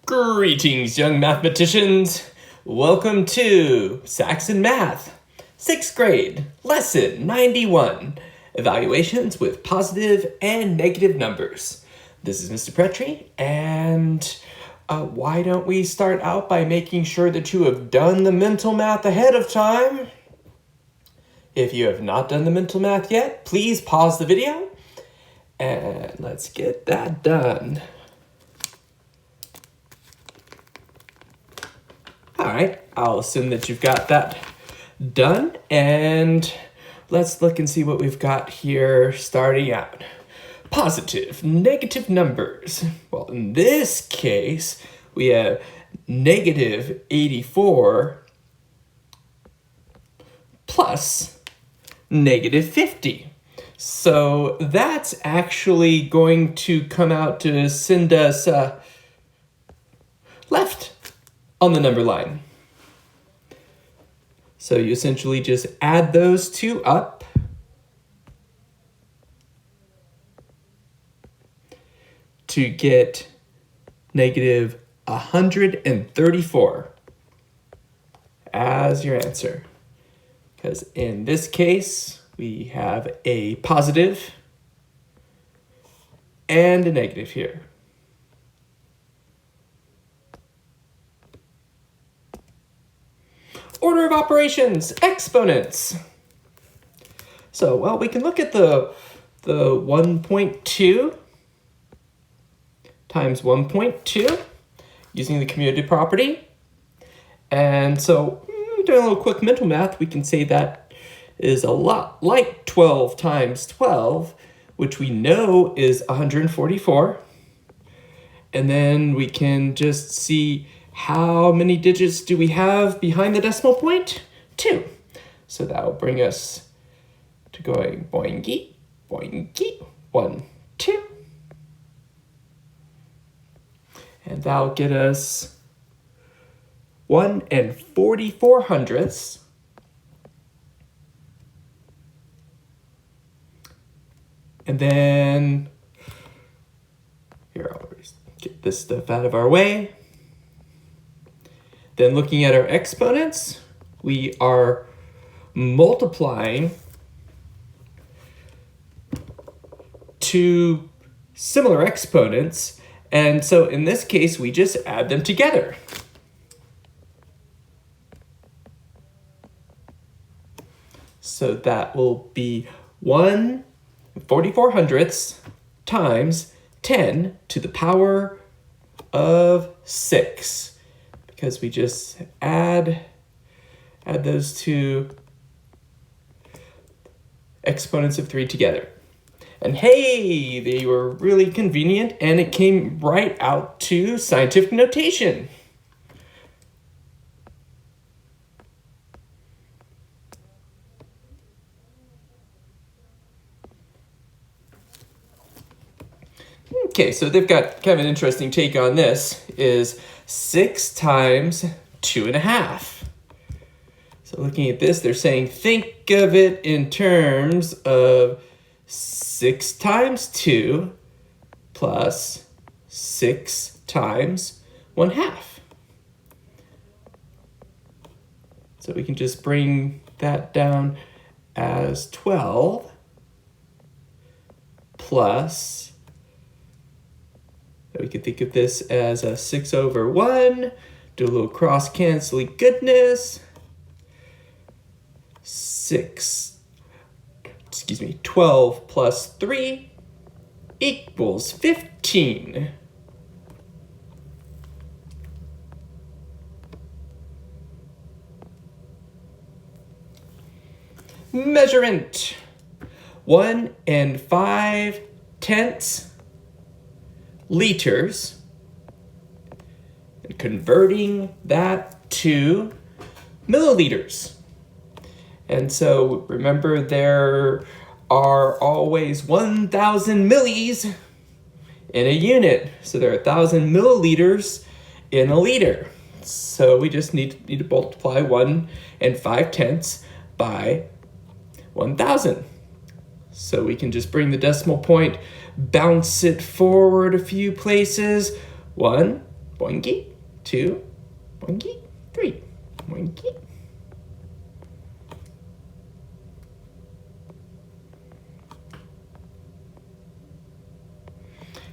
Greetings, young mathematicians. Welcome to Saxon Math, 6th grade, lesson 91, evaluations with positive and negative numbers. This is Mr. Petrie, and why don't we start out by making sure that you have done the mental math ahead of time? If you have not done the mental math yet, please pause the video, and let's get that done. All right, I'll assume that you've got that done, and let's look and see what we've got here starting out. Positive, negative numbers. Well, in this case, we have negative 84 plus negative 50. So that's actually going to come out to send us left on the number line. So you essentially just add those two up to get negative 134 as your answer. Because in this case, we have a positive and a negative here. Order of operations, exponents. So, well, we can look at the 1.2 times 1.2 using the commutative property. And so, doing a little quick mental math, we can say that is a lot like 12 times 12, which we know is 144. And then we can just see how many digits do we have behind the decimal point? 2. So that will bring us to going boingy, boingy, 1, 2. And that'll get us 1 44/100ths. And then, here, I'll get this stuff out of our way. Then looking at our exponents, we are multiplying two similar exponents. And so in this case, we just add them together. So that will be 1 44/100ths times 10 to the power of 6. Because we just add those two exponents of 3 together. And hey, they were really convenient, and it came right out to scientific notation. Okay, so they've got kind of an interesting take on this, is 6 times 2.5. So looking at this, they're saying think of it in terms of 6 times 2 plus 6 times 1/2. So we can just bring that down as 12 plus, we could think of this as a 6/1, do a little cross-canceling goodness. 12 plus 3 equals 15. Measurement, 1 5/10 liters, and converting that to milliliters. And so remember, there are always 1,000 millis in a unit. So there are 1,000 milliliters in a liter. So we just need to multiply 1 5/10 by 1,000. So we can just bring the decimal point, bounce it forward a few places. 1 boinky, 2, boinky, 3, boinky.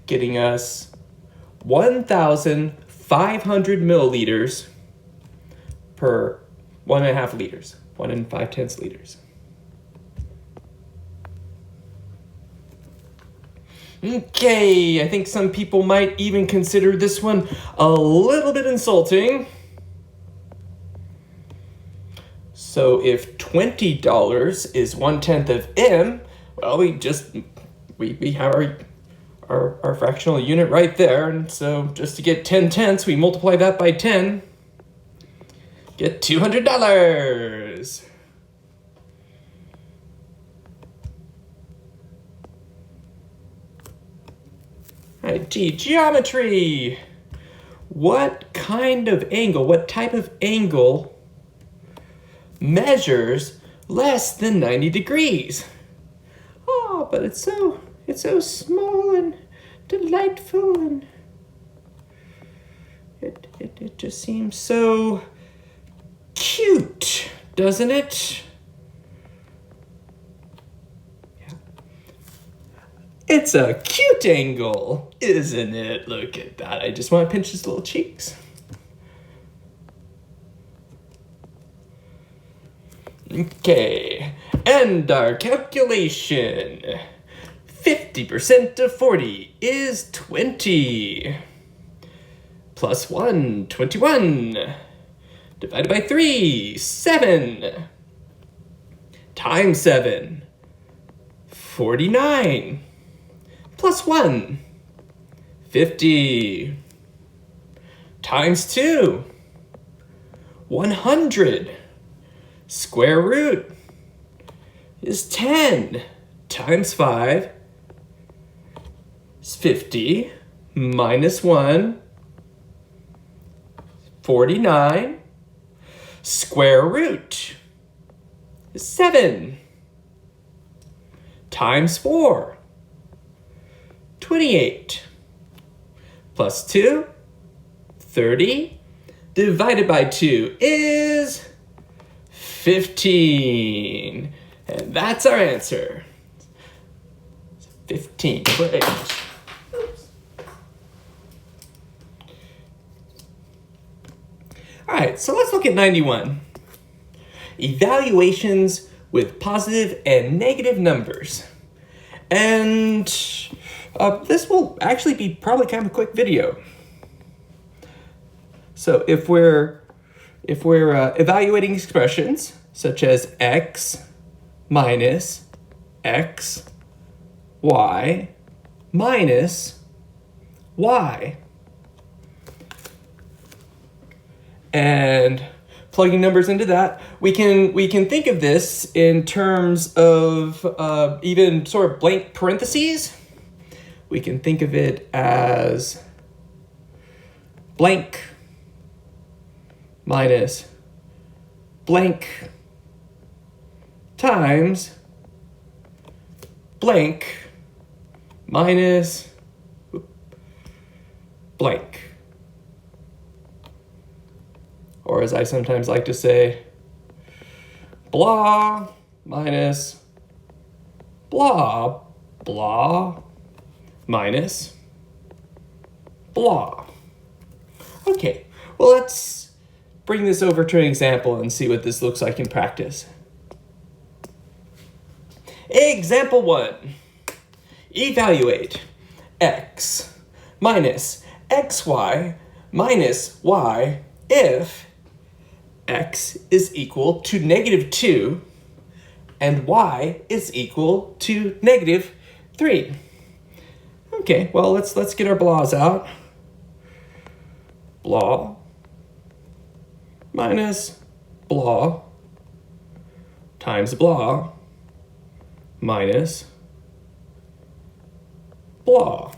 Getting us 1,500 milliliters per 1.5 liters, 1 5/10 liters. Okay, I think some people might even consider this one a little bit insulting. So if $20 is 1/10 of m, well, we have our fractional unit right there, and so just to get 10/10, we multiply that by 10, get $200. All right, geometry. What kind of angle, what type of angle measures less than 90 degrees? Oh, but it's so small and delightful, and it just seems so cute, doesn't it? Yeah. It's a cute angle, isn't it? Look at that. I just want to pinch his little cheeks. Okay, and our calculation. 50% of 40 is 20. Plus 1, 21. Divided by 3, 7. Times 7, 49. Plus 1, 50. Times 2, 100. Square root is 10. Times 5 is 50. Minus 1, 49. Square root is 7. Times 4, 28. Plus 2, 30. Divided by 2 is 15. And that's our answer. 15 for H. All right, so let's look at 91. Evaluations with positive and negative numbers. And this will actually be probably kind of a quick video. So if we're evaluating expressions such as x minus x, y minus y, and plugging numbers into that, we can think of this in terms of even sort of blank parentheses. We can think of it as blank minus blank times blank minus blank. Or as I sometimes like to say, blah minus blah, blah minus blah. Okay, well, let's bring this over to an example and see what this looks like in practice. Example 1. Evaluate x minus xy minus y if x is equal to -2 and y is equal to -3. Okay, well, let's get our blahs out. Blah minus blah times blah minus blah.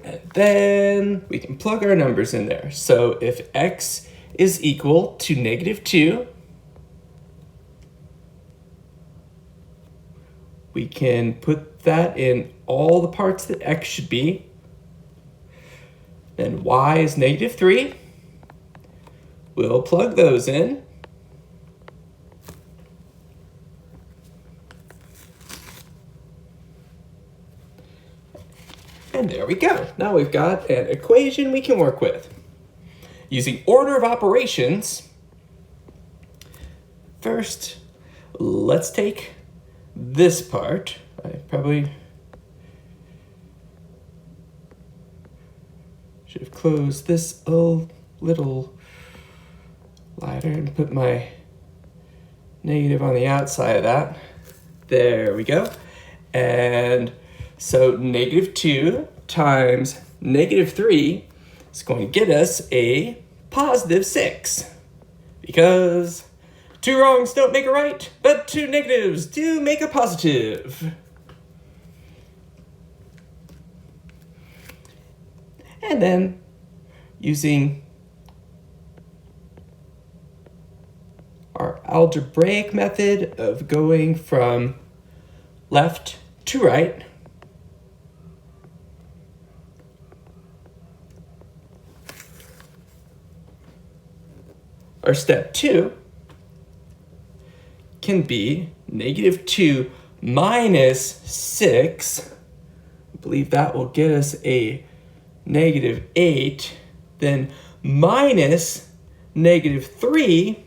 And then we can plug our numbers in there. So if x is equal to -2, we can put that in all the parts that x should be. Then y is -3. We'll plug those in. And there we go. Now we've got an equation we can work with. Using order of operations, first, let's take this part. I probably should have closed this a little lighter and put my negative on the outside of that. There we go. And so -2 times -3 is going to get us a +6. Because 2 wrongs don't make a right, but 2 negatives do make a positive. And then using our algebraic method of going from left to right, our step 2 can be -2 minus 6. I believe that will get us a -8. Then minus -3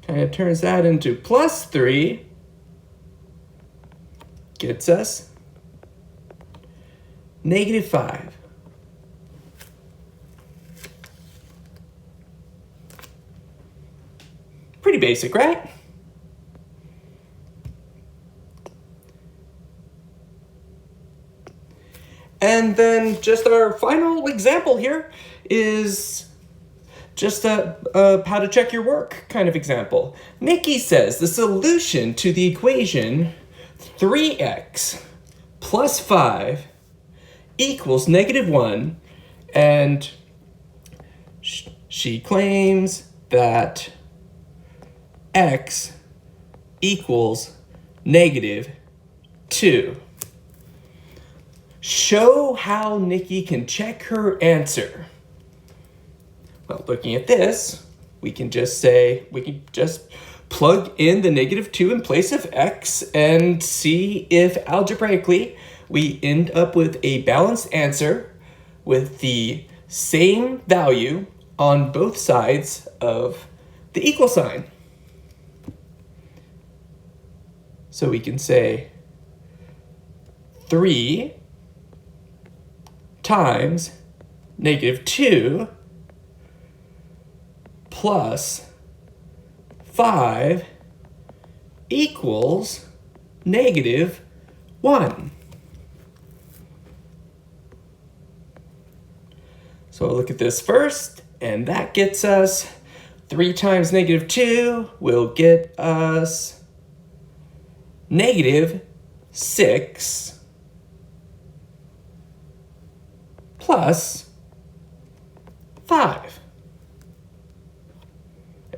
kind of turns that into +3. Gets us -5. Pretty basic, right? And then just our final example here is just a how to check your work kind of example. Nikki says the solution to the equation 3x plus 5 equals -1, and she claims that x equals -2. Show how Nikki can check her answer. Well, looking at this, we can just plug in the -2 in place of x and see if algebraically we end up with a balanced answer with the same value on both sides of the equal sign. So we can say 3 times -2 plus 5 equals -1. So I'll look at this first, and that gets us 3 times -2 will get us -6 plus 5.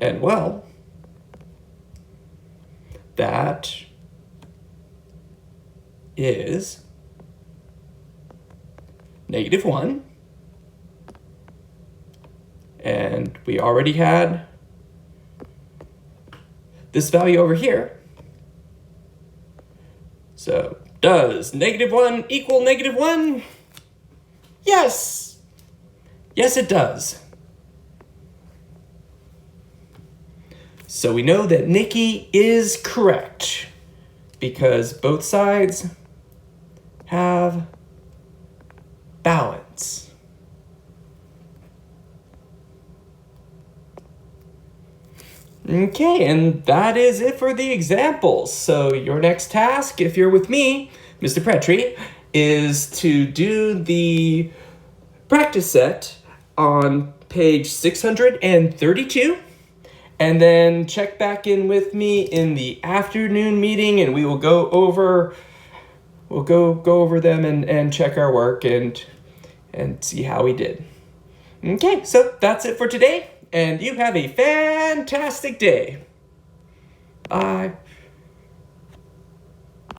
And well, that is -1. And we already had this value over here. So does -1 equal -1? Yes! Yes, it does. So we know that Nikki is correct because both sides have balance. Okay, and that is it for the examples. So your next task, if you're with me, Mr. Petrie, is to do the practice set on page 632, and then check back in with me in the afternoon meeting, and we will go over them and check our work and see how we did. Okay, so that's it for today, and you have a fantastic day. Bye.